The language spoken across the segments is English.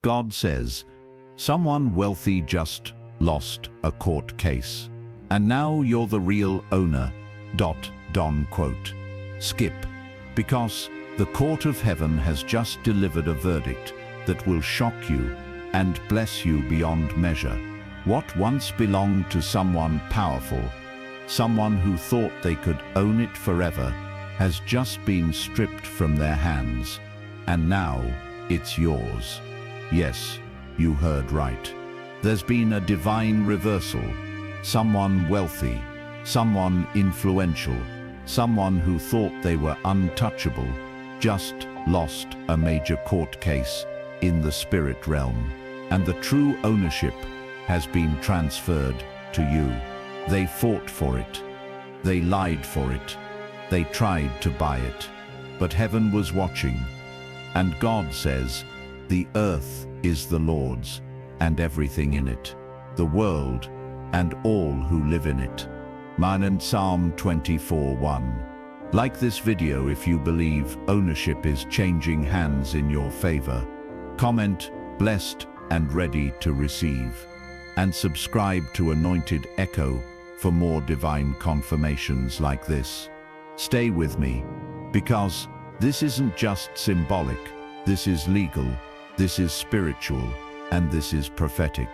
God says, someone wealthy just lost a court case. And now you're the real owner. Don quote. Skip. Because the court of heaven has just delivered a verdict that will shock you and bless you beyond measure. What once belonged to someone powerful, someone who thought they could own it forever, has just been stripped from their hands. And now it's yours. Yes, you heard right. There's been a divine reversal. Someone wealthy, someone influential, someone who thought they were untouchable, just lost a major court case in the spirit realm. And the true ownership has been transferred to you. They fought for it. They lied for it. They tried to buy it. But heaven was watching. And God says, the earth is the Lord's, and everything in it, the world, and all who live in it. And Psalm 24:1. Like this video if you believe ownership is changing hands in your favor. Comment, blessed and ready to receive. And subscribe to Anointed Echo for more divine confirmations like this. Stay with me, because this isn't just symbolic, this is legal, this is spiritual, and this is prophetic.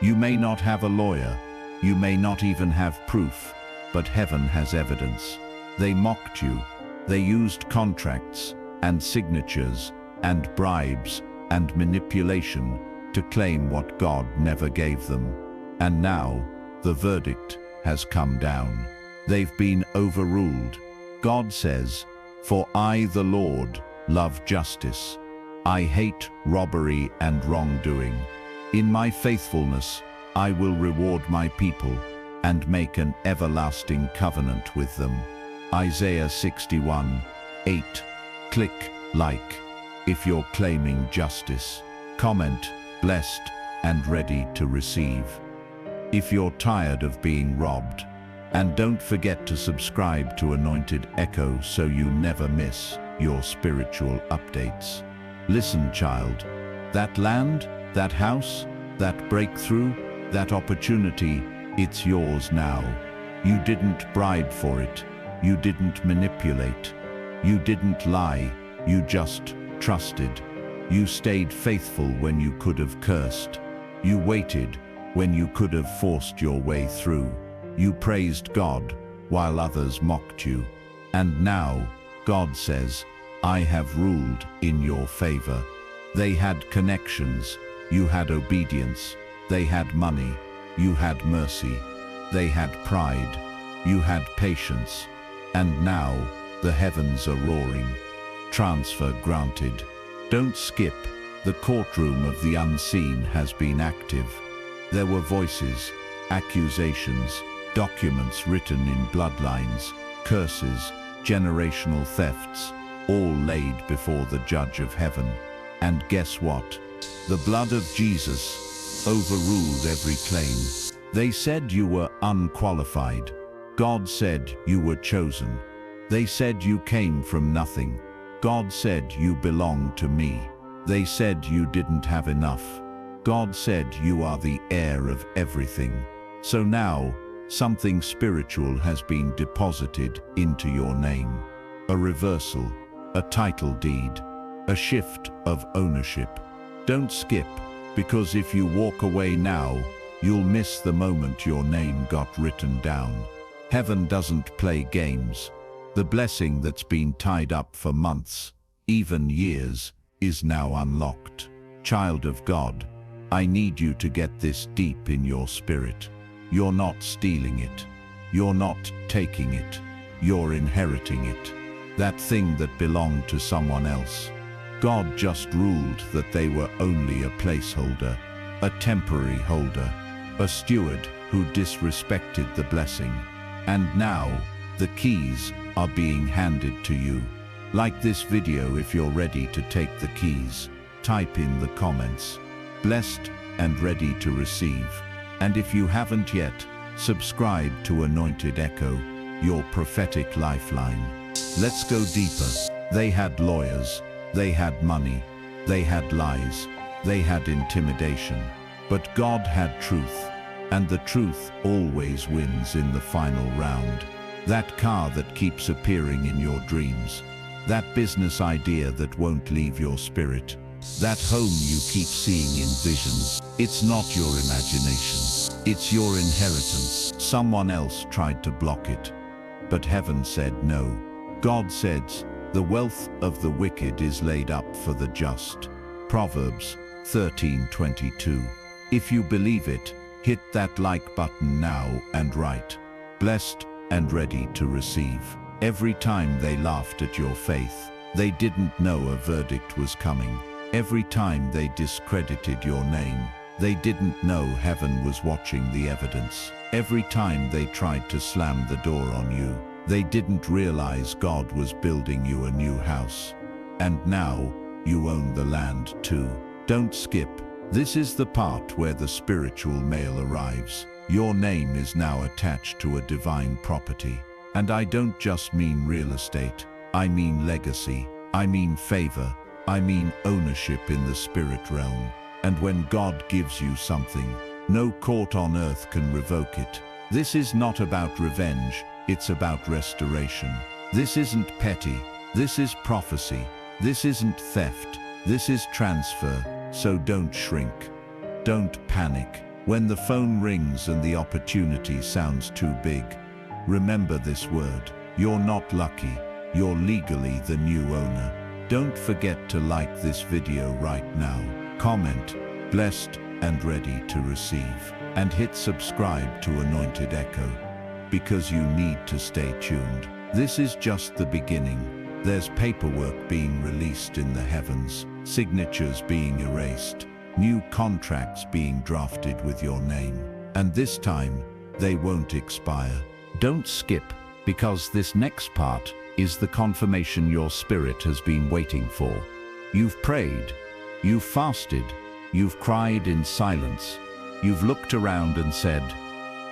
You may not have a lawyer, you may not even have proof, but heaven has evidence. They mocked you, they used contracts and signatures and bribes and manipulation to claim what God never gave them. And now, the verdict has come down. They've been overruled. God says, for I, the Lord, love justice. I hate robbery and wrongdoing. In my faithfulness, I will reward my people and make an everlasting covenant with them. Isaiah 61:8. Click like if you're claiming justice. Comment, blessed and ready to receive. If you're tired of being robbed. And don't forget to subscribe to Anointed Echo so you never miss your spiritual updates. Listen, child, that land, that house, that breakthrough, that opportunity, it's yours now. You didn't bribe for it. You didn't manipulate. You didn't lie. You just trusted. You stayed faithful when you could have cursed. You waited when you could have forced your way through. You praised God while others mocked you. And now, God says, I have ruled in your favor. They had connections. You had obedience. They had money. You had mercy. They had pride. You had patience. And now, the heavens are roaring. Transfer granted. Don't skip. The courtroom of the unseen has been active. There were voices, accusations, documents written in bloodlines, curses, generational thefts, all laid before the judge of heaven. And guess what? The blood of Jesus overruled every claim. They said you were unqualified. God said you were chosen. They said you came from nothing. God said you belong to me. They said you didn't have enough. God said you are the heir of everything. So now, something spiritual has been deposited into your name. A reversal, a title deed, a shift of ownership. Don't skip, because if you walk away now, you'll miss the moment your name got written down. Heaven doesn't play games. The blessing that's been tied up for months, even years, is now unlocked. Child of God, I need you to get this deep in your spirit. You're not stealing it. You're not taking it. You're inheriting it. That thing that belonged to someone else. God just ruled that they were only a placeholder, a temporary holder, a steward who disrespected the blessing. And now, the keys are being handed to you. Like this video if you're ready to take the keys. Type in the comments, blessed and ready to receive. And if you haven't yet, subscribe to Anointed Echo, your prophetic lifeline. Let's go deeper. They had lawyers, they had money, they had lies, They had intimidation. But God had truth. And the truth always wins in the final round. That car that keeps appearing in your dreams. That business idea that won't leave your spirit. That home you keep seeing in visions. It's not your imagination. It's your inheritance. Someone else tried to block it. But heaven said no. God says, the wealth of the wicked is laid up for the just. Proverbs 13:22. If you believe it, hit that like button now and write, blessed and ready to receive. Every time they laughed at your faith, they didn't know a verdict was coming. Every time they discredited your name, they didn't know heaven was watching the evidence. Every time they tried to slam the door on you, they didn't realize God was building you a new house. And now, you own the land too. Don't skip. This is the part where the spiritual mail arrives. Your name is now attached to a divine property. And I don't just mean real estate. I mean legacy. I mean favor. I mean ownership in the spirit realm. And when God gives you something, no court on earth can revoke it. This is not about revenge. It's about restoration. This isn't petty. This is prophecy. This isn't theft. This is transfer. So don't shrink. Don't panic. When the phone rings and the opportunity sounds too big, remember this word. You're not lucky. You're legally the new owner. Don't forget to like this video right now. Comment, blessed and ready to receive. And hit subscribe to Anointed Echo. Because you need to stay tuned. This is just the beginning. There's paperwork being released in the heavens, signatures being erased, new contracts being drafted with your name. And this time, they won't expire. Don't skip, because this next part is the confirmation your spirit has been waiting for. You've prayed, you've fasted, you've cried in silence, you've looked around and said,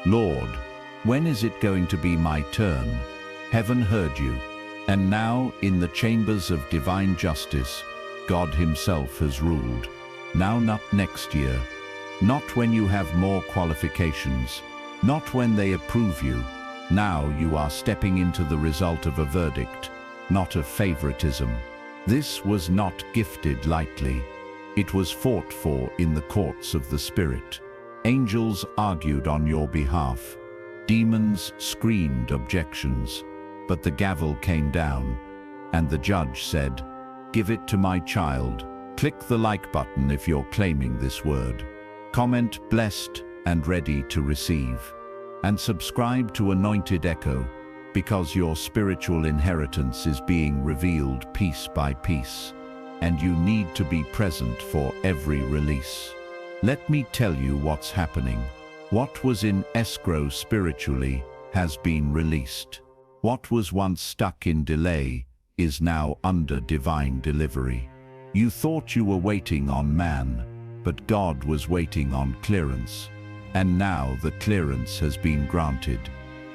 Lord, when is it going to be my turn? Heaven heard you. And now, in the chambers of divine justice, God himself has ruled. Now, not next year, not when you have more qualifications, not when they approve you. Now you are stepping into the result of a verdict, not of favoritism. This was not gifted lightly. It was fought for in the courts of the Spirit. Angels argued on your behalf. Demons screamed objections. But the gavel came down, and the judge said, give it to my child. Click the like button if you're claiming this word. Comment blessed and ready to receive. And subscribe to Anointed Echo, because your spiritual inheritance is being revealed piece by piece, and you need to be present for every release. Let me tell you what's happening. What was in escrow spiritually has been released. What was once stuck in delay is now under divine delivery. You thought you were waiting on man, but God was waiting on clearance. And now the clearance has been granted.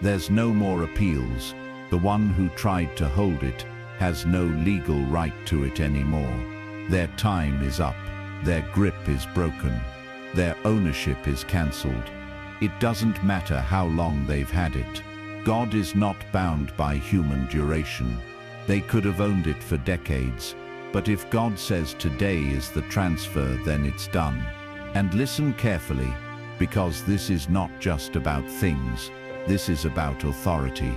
There's no more appeals. The one who tried to hold it has no legal right to it anymore. Their time is up. Their grip is broken. Their ownership is cancelled. It doesn't matter how long they've had it. God is not bound by human duration. They could have owned it for decades, but if God says today is the transfer, then it's done. And listen carefully, because this is not just about things, this is about authority.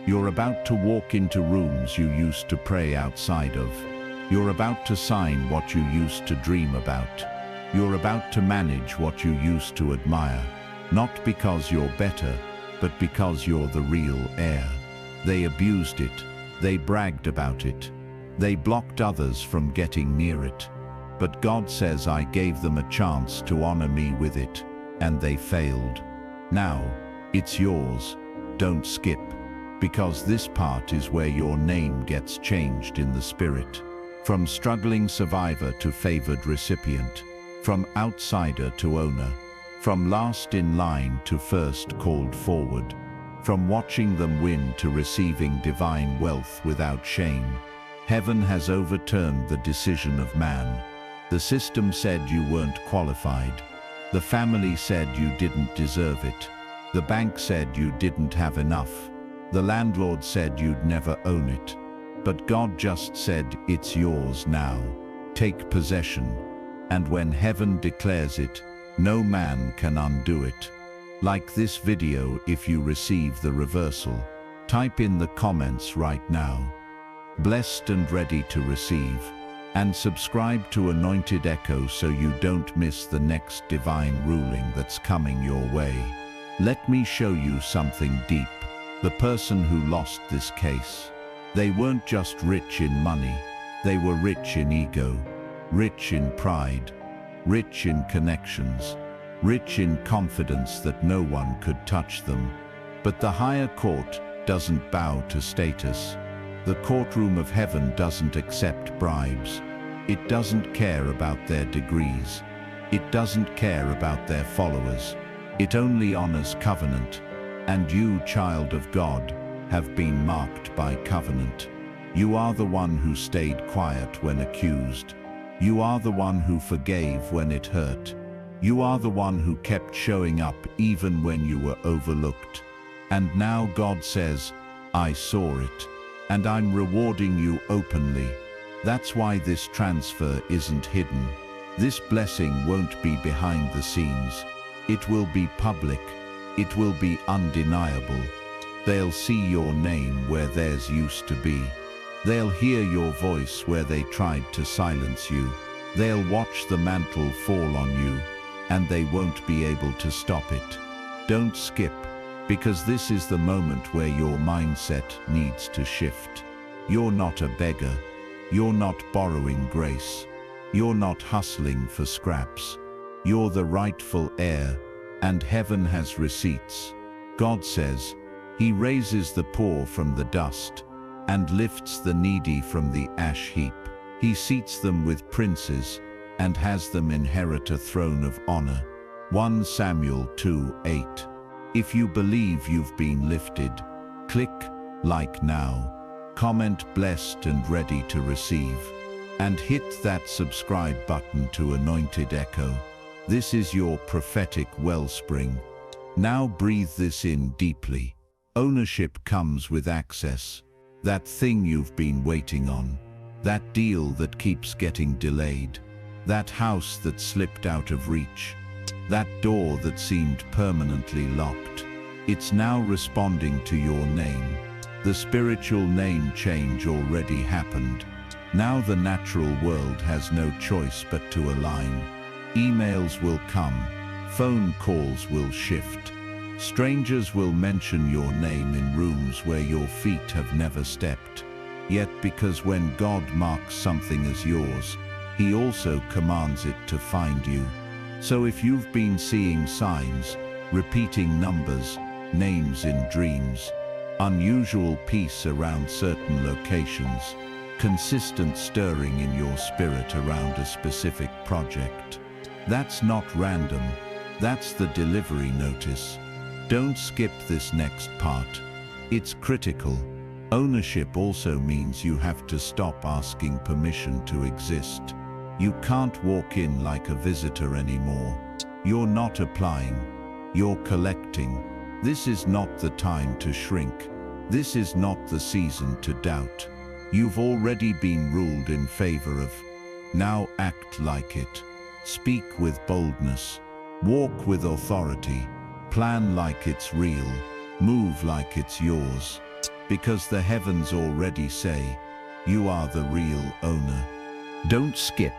You're about to walk into rooms you used to pray outside of. You're about to sign what you used to dream about. You're about to manage what you used to admire, not because you're better, but because you're the real heir. They abused it. They bragged about it. They blocked others from getting near it. But God says, I gave them a chance to honor me with it, and they failed. Now, it's yours. Don't skip, because this part is where your name gets changed in the spirit. From struggling survivor to favored recipient, from outsider to owner, from last in line to first called forward, from watching them win to receiving divine wealth without shame. Heaven has overturned the decision of man. The system said you weren't qualified. The family said you didn't deserve it. The bank said you didn't have enough. The landlord said you'd never own it. But God just said, it's yours now. Take possession. And when heaven declares it, no man can undo it. Like this video if you receive the reversal. Type in the comments right now. Blessed and ready to receive. And subscribe to Anointed Echo so you don't miss the next divine ruling that's coming your way. Let me show you something deep. The person who lost this case. They weren't just rich in money. They were rich in ego, rich in pride, rich in connections, rich in confidence that no one could touch them. But the higher court doesn't bow to status. The courtroom of heaven doesn't accept bribes. It doesn't care about their degrees. It doesn't care about their followers. It only honors covenant. And you, child of God, have been marked by covenant. You are the one who stayed quiet when accused. You are the one who forgave when it hurt. You are the one who kept showing up even when you were overlooked. And now God says, I saw it, and I'm rewarding you openly. That's why this transfer isn't hidden. This blessing won't be behind the scenes. It will be public. It will be undeniable. They'll see your name where theirs used to be. They'll hear your voice where they tried to silence you. They'll watch the mantle fall on you, and they won't be able to stop it. Don't skip, because this is the moment where your mindset needs to shift. You're not a beggar. You're not borrowing grace. You're not hustling for scraps. You're the rightful heir, and heaven has receipts. God says, He raises the poor from the dust and lifts the needy from the ash heap. He seats them with princes and has them inherit a throne of honor. 1 Samuel 2:8. If you believe you've been lifted, click like now, comment blessed and ready to receive, and hit that subscribe button to Anointed Echo. This is your prophetic wellspring. Now breathe this in deeply. Ownership comes with access. That thing you've been waiting on. That deal that keeps getting delayed. That house that slipped out of reach. That door that seemed permanently locked. It's now responding to your name. The spiritual name change already happened. Now the natural world has no choice but to align. Emails will come. Phone calls will shift. Strangers will mention your name in rooms where your feet have never stepped. Yet because when God marks something as yours, He also commands it to find you. So if you've been seeing signs, repeating numbers, names in dreams, unusual peace around certain locations, consistent stirring in your spirit around a specific project, that's not random, that's the delivery notice. Don't skip this next part. It's critical. Ownership also means you have to stop asking permission to exist. You can't walk in like a visitor anymore. You're not applying. You're collecting. This is not the time to shrink. This is not the season to doubt. You've already been ruled in favor of. Now act like it. Speak with boldness. Walk with authority. Plan like it's real. Move like it's yours. Because the heavens already say, you are the real owner. Don't skip,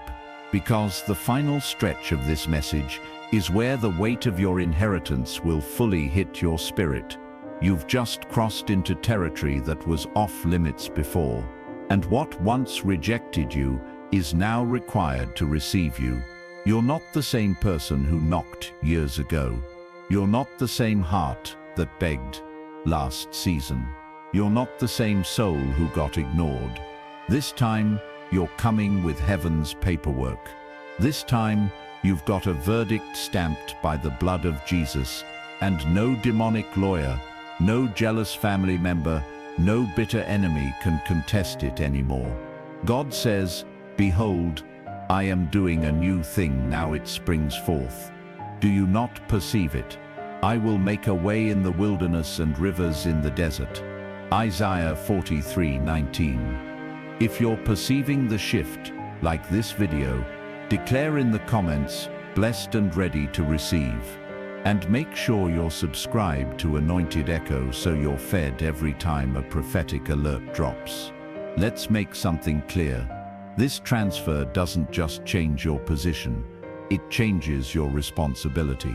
because the final stretch of this message is where the weight of your inheritance will fully hit your spirit. You've just crossed into territory that was off limits before, and what once rejected you is now required to receive you. You're not the same person who knocked years ago. You're not the same heart that begged last season. You're not the same soul who got ignored. This time, you're coming with heaven's paperwork. This time, you've got a verdict stamped by the blood of Jesus, and no demonic lawyer, no jealous family member, no bitter enemy can contest it anymore. God says, behold, I am doing a new thing, now it springs forth. Do you not perceive it? I will make a way in the wilderness and rivers in the desert. Isaiah 43:19. If you're perceiving the shift, like this video, declare in the comments, blessed and ready to receive. And make sure you're subscribed to Anointed Echo so you're fed every time a prophetic alert drops. Let's make something clear. This transfer doesn't just change your position, it changes your responsibility.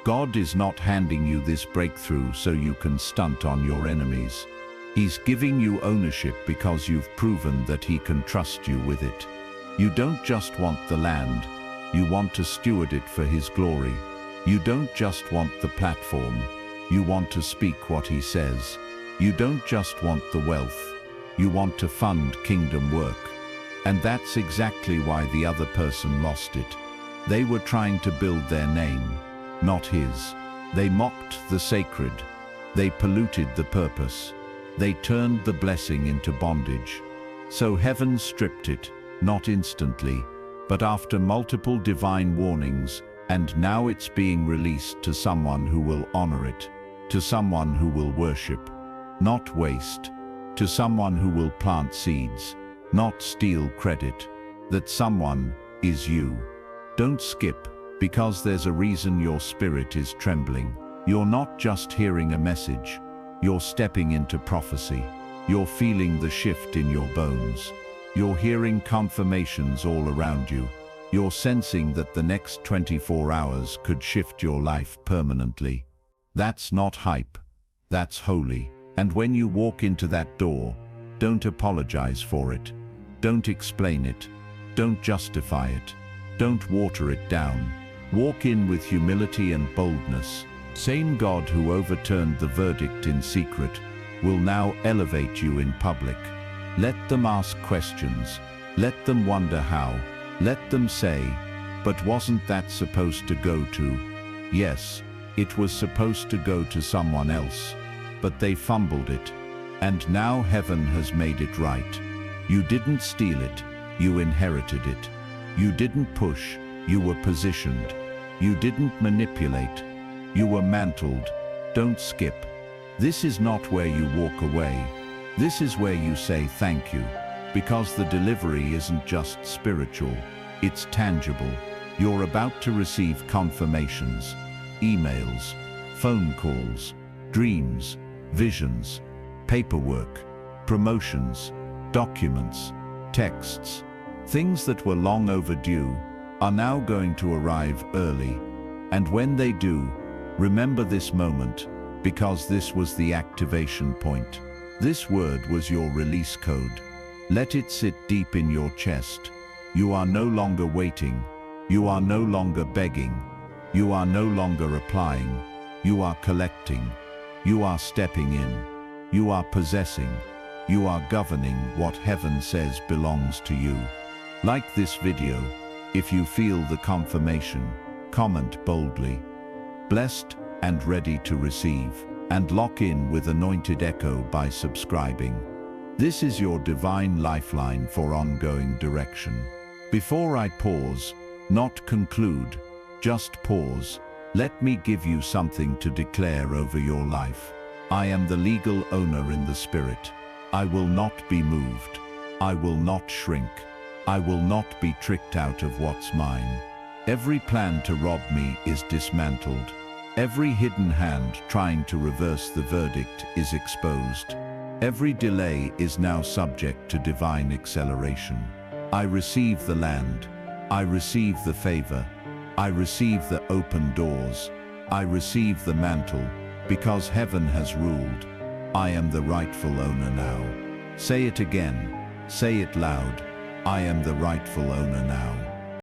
God is not handing you this breakthrough so you can stunt on your enemies. He's giving you ownership because you've proven that He can trust you with it. You don't just want the land, you want to steward it for His glory. You don't just want the platform, you want to speak what He says. You don't just want the wealth, you want to fund kingdom work. And that's exactly why the other person lost it. They were trying to build their name, not His. They mocked the sacred. They polluted the purpose. They turned the blessing into bondage. So heaven stripped it, not instantly, but after multiple divine warnings, and now it's being released to someone who will honor it, to someone who will worship, not waste, to someone who will plant seeds, not steal credit. That someone is you. Don't skip, because there's a reason your spirit is trembling. You're not just hearing a message, you're stepping into prophecy. You're feeling the shift in your bones. You're hearing confirmations all around you. You're sensing that the next 24 hours could shift your life permanently. That's not hype, that's holy. And when you walk into that door, don't apologize for it. Don't explain it. Don't justify it. Don't water it down. Walk in with humility and boldness. Same God who overturned the verdict in secret will now elevate you in public. Let them ask questions. Let them wonder how. Let them say, but wasn't that supposed to go to? Yes, it was supposed to go to someone else, but they fumbled it. And now heaven has made it right. You didn't steal it, you inherited it. You didn't push, you were positioned. You didn't manipulate, you were mantled. Don't skip. This is not where you walk away. This is where you say thank you. Because the delivery isn't just spiritual, it's tangible. You're about to receive confirmations, emails, phone calls, dreams, visions, paperwork, promotions, documents, texts. Things that were long overdue are now going to arrive early. And when they do, remember this moment, because this was the activation point. This word was your release code. Let it sit deep in your chest. You are no longer waiting. You are no longer begging. You are no longer applying. You are collecting. You are stepping in. You are possessing. You are governing what heaven says belongs to you. Like this video, if you feel the confirmation, comment boldly. Blessed and ready to receive. And lock in with Anointed Echo by subscribing. This is your divine lifeline for ongoing direction. Before I pause, not conclude, just pause, let me give you something to declare over your life. I am the legal owner in the Spirit. I will not be moved. I will not shrink. I will not be tricked out of what's mine. Every plan to rob me is dismantled. Every hidden hand trying to reverse the verdict is exposed. Every delay is now subject to divine acceleration. I receive the land. I receive the favor. I receive the open doors. I receive the mantle, because heaven has ruled. I am the rightful owner now. Say it again. Say it loud. I am the rightful owner now.